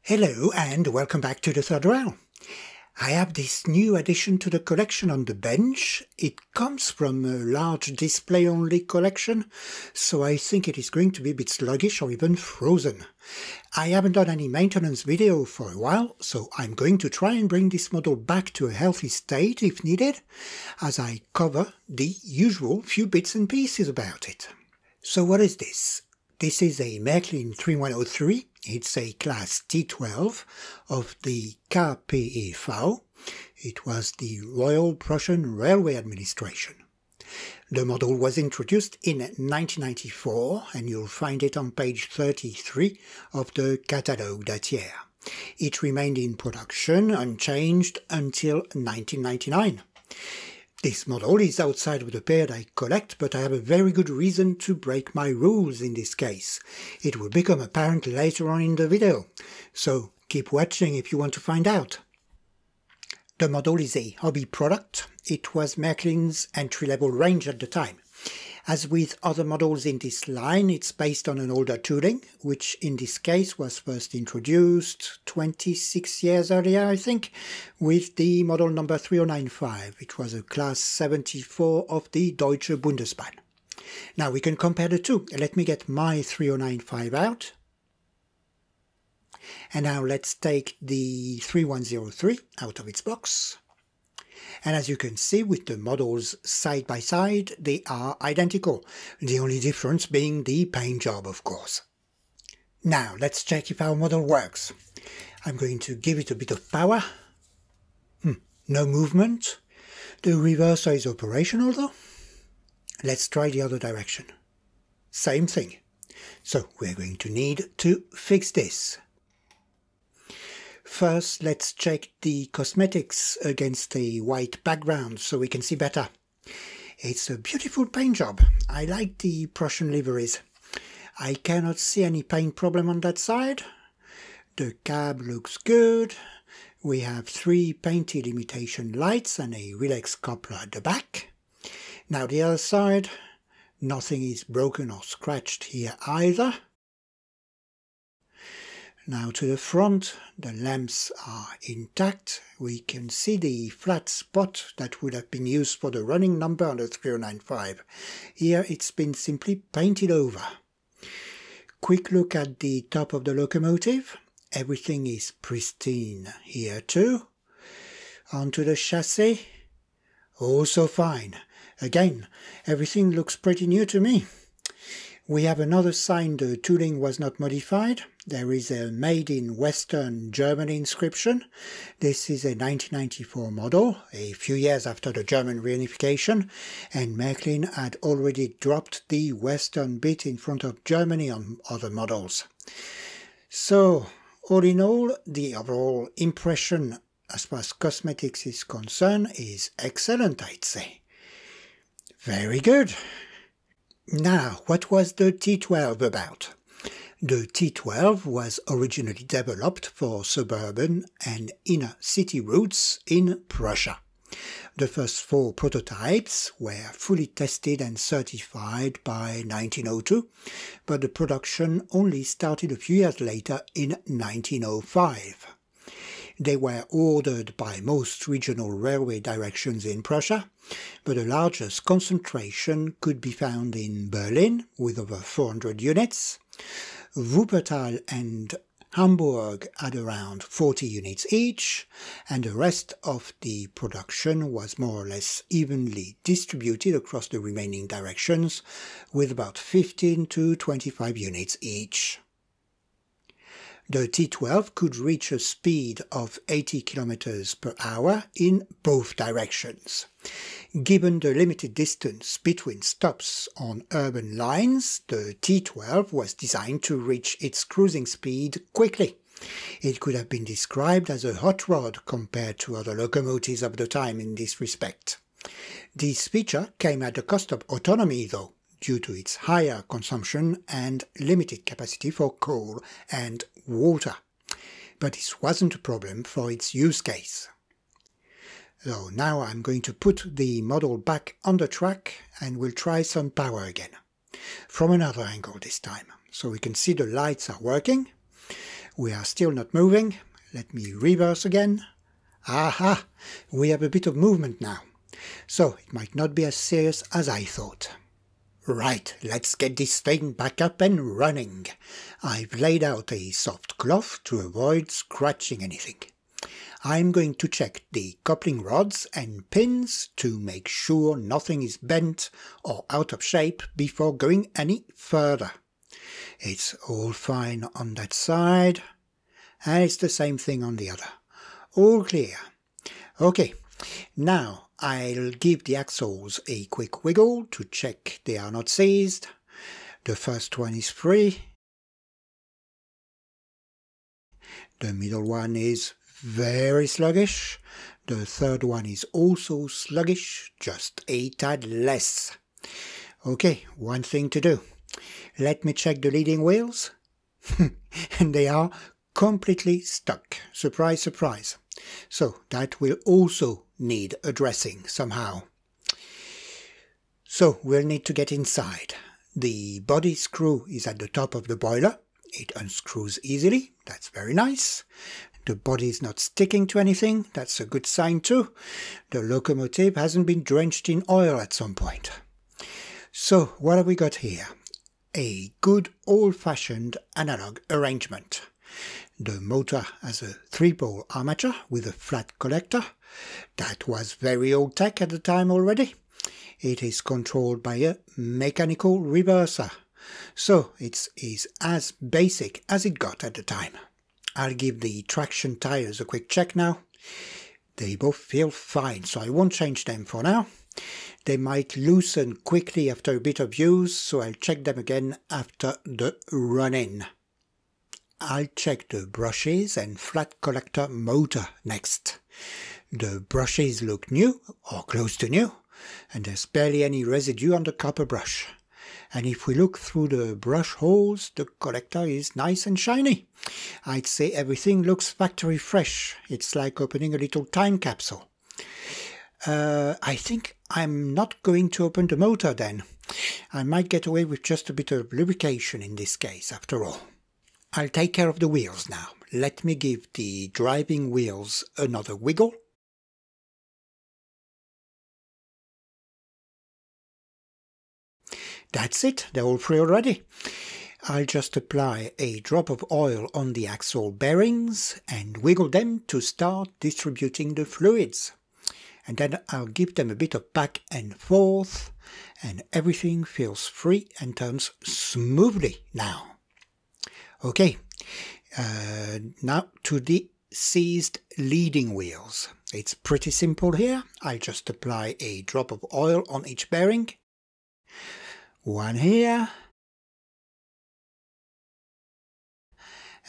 Hello and welcome back to the third row. I have this new addition to the collection on the bench. It comes from a large display-only collection, so I think it is going to be a bit sluggish or even frozen. I haven't done any maintenance video for a while, so I'm going to try and bring this model back to a healthy state if needed, as I cover the usual few bits and pieces about it. So what is this? This is a Märklin 3103. It's a class T12 of the KPEV. It was the Royal Prussian Railway Administration. The model was introduced in 1994 and you'll find it on page 33 of the catalogue that year. It remained in production unchanged until 1999. This model is outside of the period I collect, but I have a very good reason to break my rules in this case. It will become apparent later on in the video, so keep watching if you want to find out. The model is a hobby product. It was Märklin's entry-level range at the time. As with other models in this line, it's based on an older tooling, which in this case was first introduced 26 years earlier, I think, with the model number 3095. It was a class 74 of the Deutsche Bundesbahn. Now we can compare the two. Let me get my 3095 out. And now let's take the 3103 out of its box. And as you can see, with the models side by side, they are identical, the only difference being the paint job, of course. Now, let's check if our model works. I'm going to give it a bit of power. No movement. The reverser is operational though. Let's try the other direction. Same thing. So, we're going to need to fix this. First, let's check the cosmetics against a white background so we can see better. It's a beautiful paint job. I like the Prussian liveries. I cannot see any paint problem on that side. The cab looks good. We have 3 painted imitation lights and a relax coupler at the back. Now the other side, nothing is broken or scratched here either. Now to the front, the lamps are intact. We can see the flat spot that would have been used for the running number on the 3095. Here it's been simply painted over. Quick look at the top of the locomotive. Everything is pristine here too. Onto the chassis. Also fine. Again, everything looks pretty new to me. We have another sign the tooling was not modified. There is a Made in Western Germany inscription. This is a 1994 model, a few years after the German reunification, and Märklin had already dropped the Western bit in front of Germany on other models. So, all in all, the overall impression as far as cosmetics is concerned is excellent, I'd say. Very good. Now, what was the T12 about? The T12 was originally developed for suburban and inner city routes in Prussia. The first 4 prototypes were fully tested and certified by 1902, but the production only started a few years later in 1905. They were ordered by most regional railway directions in Prussia, but the largest concentration could be found in Berlin, with over 400 units. Wuppertal and Hamburg had around 40 units each, and the rest of the production was more or less evenly distributed across the remaining directions, with about 15 to 25 units each. The T12 could reach a speed of 80 km per hour in both directions. Given the limited distance between stops on urban lines, the T12 was designed to reach its cruising speed quickly. It could have been described as a hot rod compared to other locomotives of the time in this respect. This feature came at the cost of autonomy though, due to its higher consumption and limited capacity for coal and water. But this wasn't a problem for its use case. So now I'm going to put the model back on the track and we'll try some power again. From another angle this time, so we can see the lights are working. We are still not moving. Let me reverse again. Aha! We have a bit of movement now. So it might not be as serious as I thought. Right, let's get this thing back up and running. I've laid out a soft cloth to avoid scratching anything. I'm going to check the coupling rods and pins to make sure nothing is bent or out of shape before going any further. It's all fine on that side, and it's the same thing on the other. All clear. Okay, now I'll give the axles a quick wiggle to check they are not seized. The first one is free. The middle one is very sluggish. The third one is also sluggish, just a tad less. Okay, one thing to do. Let me check the leading wheels. And they are completely stuck. Surprise, surprise. So that will also need addressing somehow. So we'll need to get inside. The body screw is at the top of the boiler. It unscrews easily. That's very nice. The body is not sticking to anything. That's a good sign too. The locomotive hasn't been drenched in oil at some point. So what have we got here? A good old-fashioned analog arrangement. The motor has a 3-pole armature with a flat collector. That was very old tech at the time already. It is controlled by a mechanical reverser. So it is as basic as it got at the time. I'll give the traction tires a quick check now. They both feel fine, so I won't change them for now. They might loosen quickly after a bit of use, so I'll check them again after the run-in. I'll check the brushes and flat collector motor next. The brushes look new, or close to new, and there's barely any residue on the copper brush. And if we look through the brush holes, the collector is nice and shiny. I'd say everything looks factory fresh. It's like opening a little time capsule. I think I'm not going to open the motor then. I might get away with just a bit of lubrication in this case, after all. I'll take care of the wheels now. Let me give the driving wheels another wiggle. That's it, they're all free already. I'll just apply a drop of oil on the axle bearings and wiggle them to start distributing the fluids. And then I'll give them a bit of back and forth, and everything feels free and turns smoothly now. Okay, now to the seized leading wheels. It's pretty simple here. I'll just apply a drop of oil on each bearing. One here.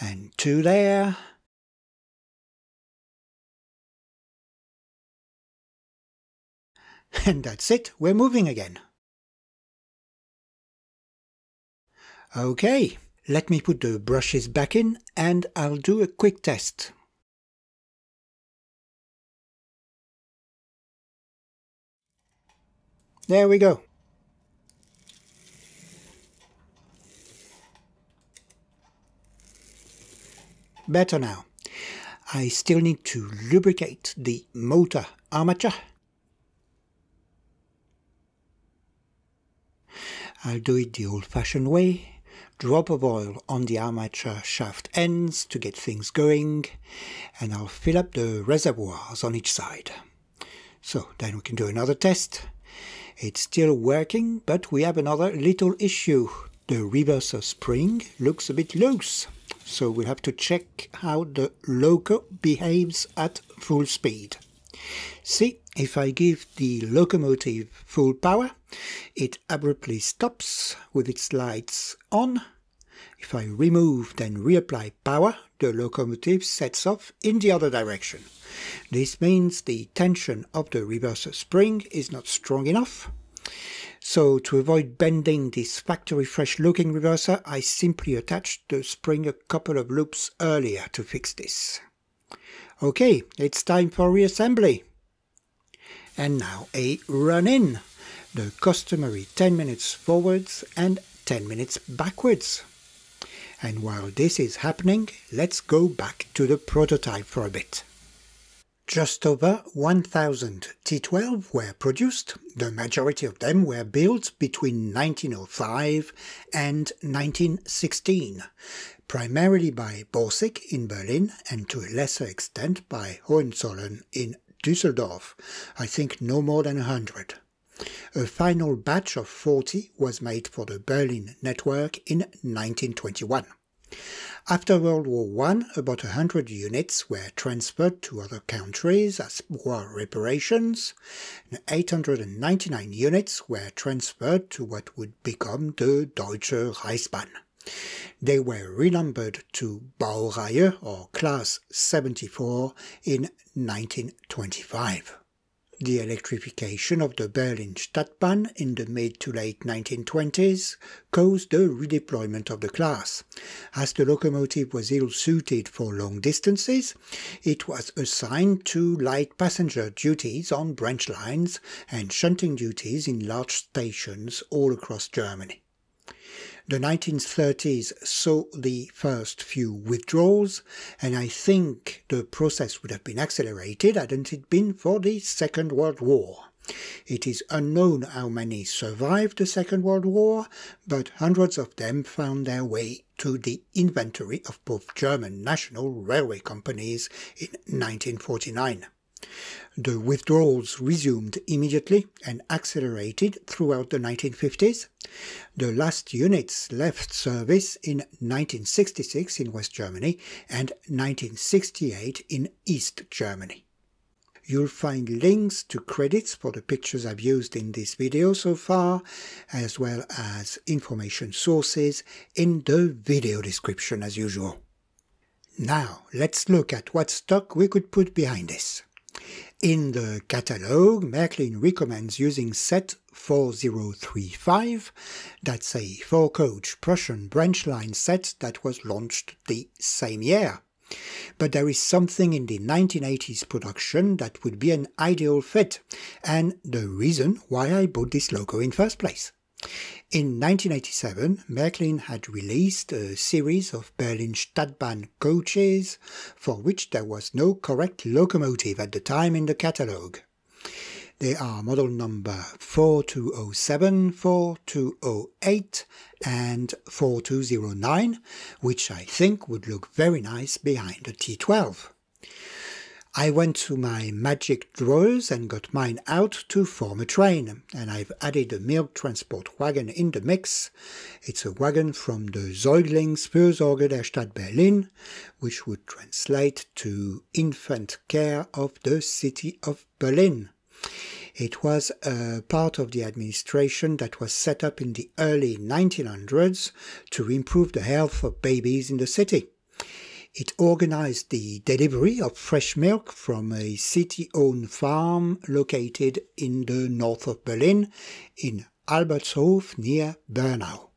And two there. And that's it, we're moving again. Okay, let me put the brushes back in and I'll do a quick test. There we go. Better now. I still need to lubricate the motor armature. I'll do it the old-fashioned way. Drop of oil on the armature shaft ends to get things going, and I'll fill up the reservoirs on each side. So then we can do another test. It's still working, but we have another little issue. The reverser spring looks a bit loose, so we'll have to check how the loco behaves at full speed. See, if I give the locomotive full power, it abruptly stops with its lights on. If I remove then reapply power, the locomotive sets off in the other direction. This means the tension of the reverser spring is not strong enough. So to avoid bending this factory fresh looking reverser, I simply attached the spring a couple of loops earlier to fix this. Okay, it's time for reassembly. And now a run-in. The customary 10 minutes forwards and 10 minutes backwards. And while this is happening, let's go back to the prototype for a bit. Just over 1,000 T12 were produced. The majority of them were built between 1905 and 1916, primarily by Borsig in Berlin and to a lesser extent by Hohenzollern in Düsseldorf, I think no more than 100. A final batch of 40 was made for the Berlin network in 1921. After World War I, about 100 units were transferred to other countries as war reparations, and 899 units were transferred to what would become the Deutsche Reichsbahn. They were renumbered to Baureihe or Class 74 in 1925. The electrification of the Berlin Stadtbahn in the mid to late 1920s caused the redeployment of the class. As the locomotive was ill-suited for long distances, it was assigned to light passenger duties on branch lines and shunting duties in large stations all across Germany. The 1930s saw the first few withdrawals, and I think the process would have been accelerated hadn't it been for the Second World War. It is unknown how many survived the Second World War, but hundreds of them found their way to the inventory of both German national railway companies in 1949. The withdrawals resumed immediately and accelerated throughout the 1950s. The last units left service in 1966 in West Germany and 1968 in East Germany. You'll find links to credits for the pictures I've used in this video so far, as well as information sources in the video description as usual. Now let's look at what stock we could put behind this. In the catalogue, Märklin recommends using set 4035, that's a 4-coach Prussian branch line set that was launched the same year. But there is something in the 1980s production that would be an ideal fit, and the reason why I bought this loco in first place. In 1987, Märklin had released a series of Berlin Stadtbahn coaches for which there was no correct locomotive at the time in the catalogue. They are model number 4207, 4208 and 4209, which I think would look very nice behind a T12. I went to my magic drawers and got mine out to form a train, and I've added a milk transport wagon in the mix. It's a wagon from the Säuglingsfürsorge der Stadt Berlin, which would translate to infant care of the city of Berlin. It was a part of the administration that was set up in the early 1900s to improve the health of babies in the city. It organized the delivery of fresh milk from a city-owned farm located in the north of Berlin, in Albertshof near Bernau.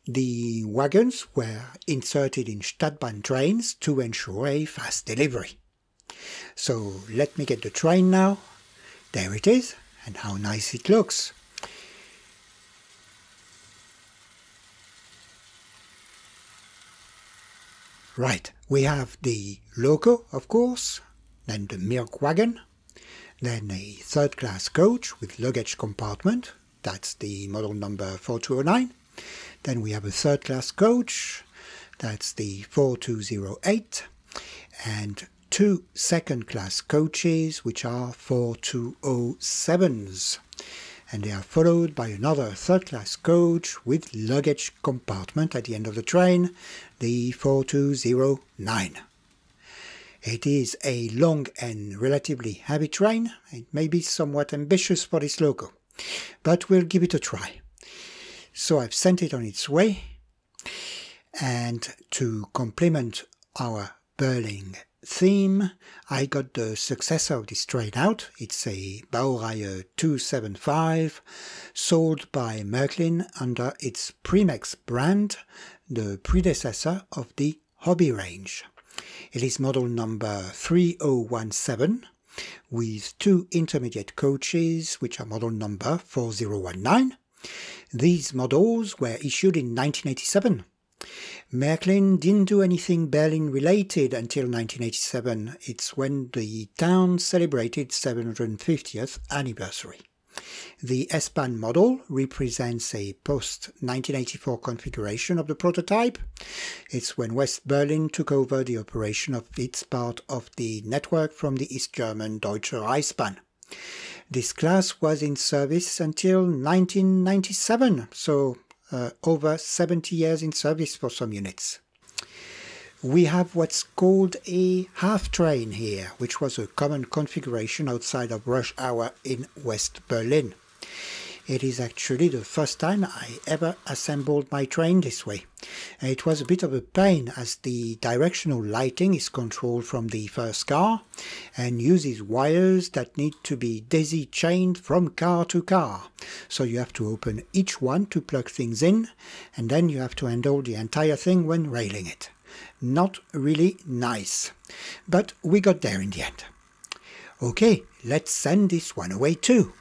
The wagons were inserted in Stadtbahn trains to ensure a fast delivery. So let me get the train now. There it is, and how nice it looks. Right, we have the loco, of course, then the milk wagon, then a third-class coach with luggage compartment, that's the model number 4209. Then we have a third-class coach, that's the 4208, and 2 second-class coaches, which are 4207s. And they are followed by another third-class coach with luggage compartment at the end of the train, the 4209. It is a long and relatively heavy train. It may be somewhat ambitious for this loco, but we'll give it a try. So I've sent it on its way, and to complement our Berlin theme, I got the successor of this train out. It's a Baureihe 275, sold by Märklin under its Primex brand, the predecessor of the Hobby range. It is model number 3017, with 2 intermediate coaches, which are model number 4019. These models were issued in 1987, Märklin didn't do anything Berlin related until 1987. It's when the town celebrated 750th anniversary. The S-Bahn model represents a post-1984 configuration of the prototype. It's when West Berlin took over the operation of its part of the network from the East German Deutsche Reichsbahn. This class was in service until 1997, so over 70 years in service for some units. We have what's called a half train here, which was a common configuration outside of rush hour in West Berlin. It is actually the first time I ever assembled my train this way. It was a bit of a pain as the directional lighting is controlled from the first car and uses wires that need to be daisy-chained from car to car. So you have to open each one to plug things in, and then you have to handle the entire thing when railing it. Not really nice, but we got there in the end. Okay, let's send this one away too.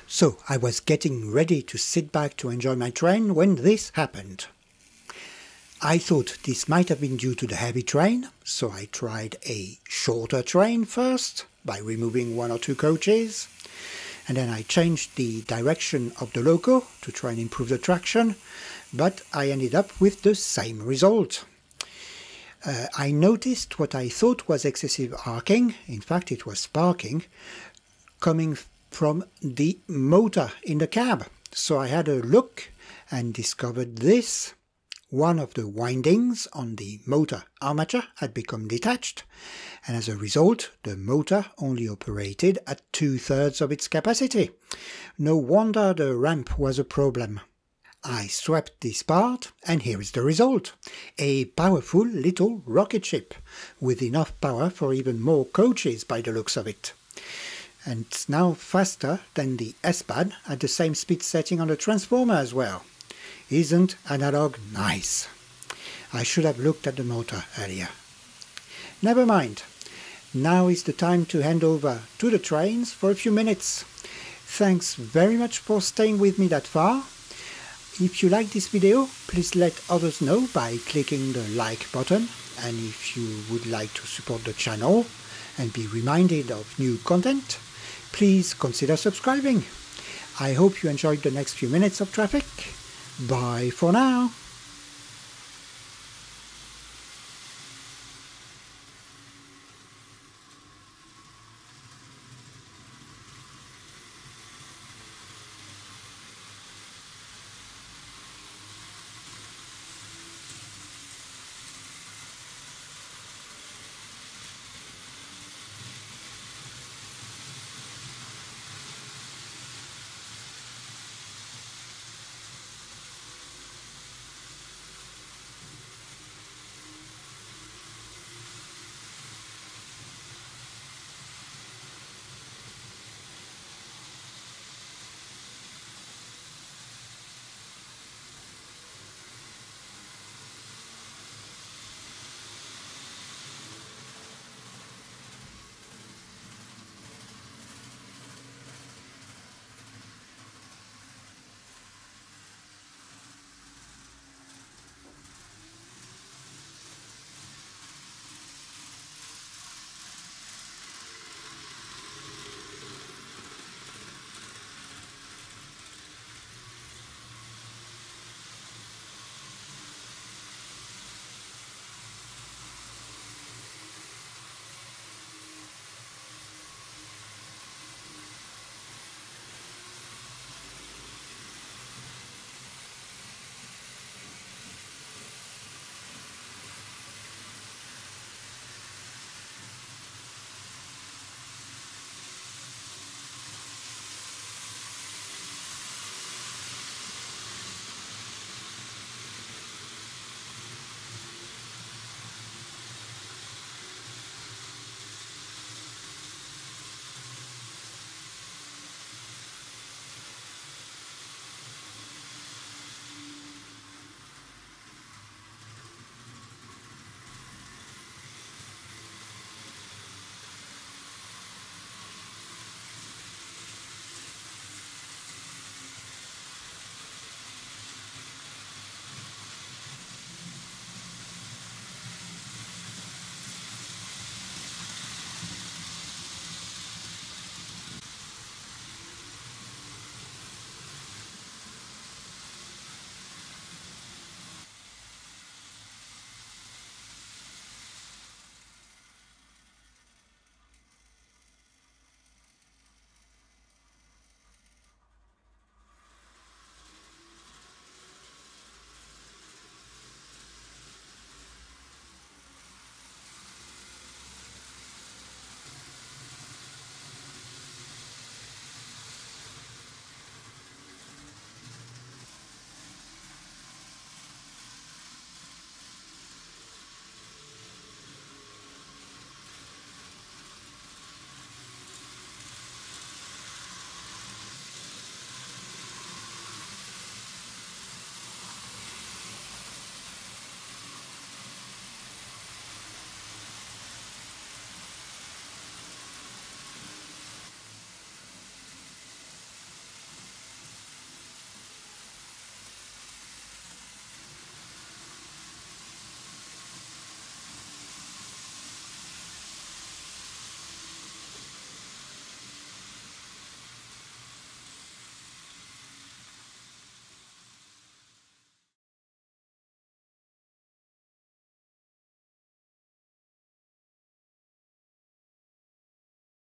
So I was getting ready to sit back to enjoy my train when this happened. I thought this might have been due to the heavy train, so I tried a shorter train first by removing 1 or 2 coaches, and then I changed the direction of the loco to try and improve the traction, but I ended up with the same result. I noticed what I thought was excessive arcing, in fact it was sparking, coming from the motor in the cab. So I had a look and discovered this. One of the windings on the motor armature had become detached, and as a result the motor only operated at 2/3 of its capacity. No wonder the ramp was a problem. I swapped this part, and here is the result. A powerful little rocket ship, with enough power for even more coaches by the looks of it. And it's now faster than the S-Bahn at the same speed setting on the transformer as well. Isn't analog nice? I should have looked at the motor earlier. Never mind. Now is the time to hand over to the trains for a few minutes. Thanks very much for staying with me that far. If you like this video, please let others know by clicking the like button, and if you would like to support the channel and be reminded of new content, please consider subscribing. I hope you enjoyed the next few minutes of traffic. Bye for now.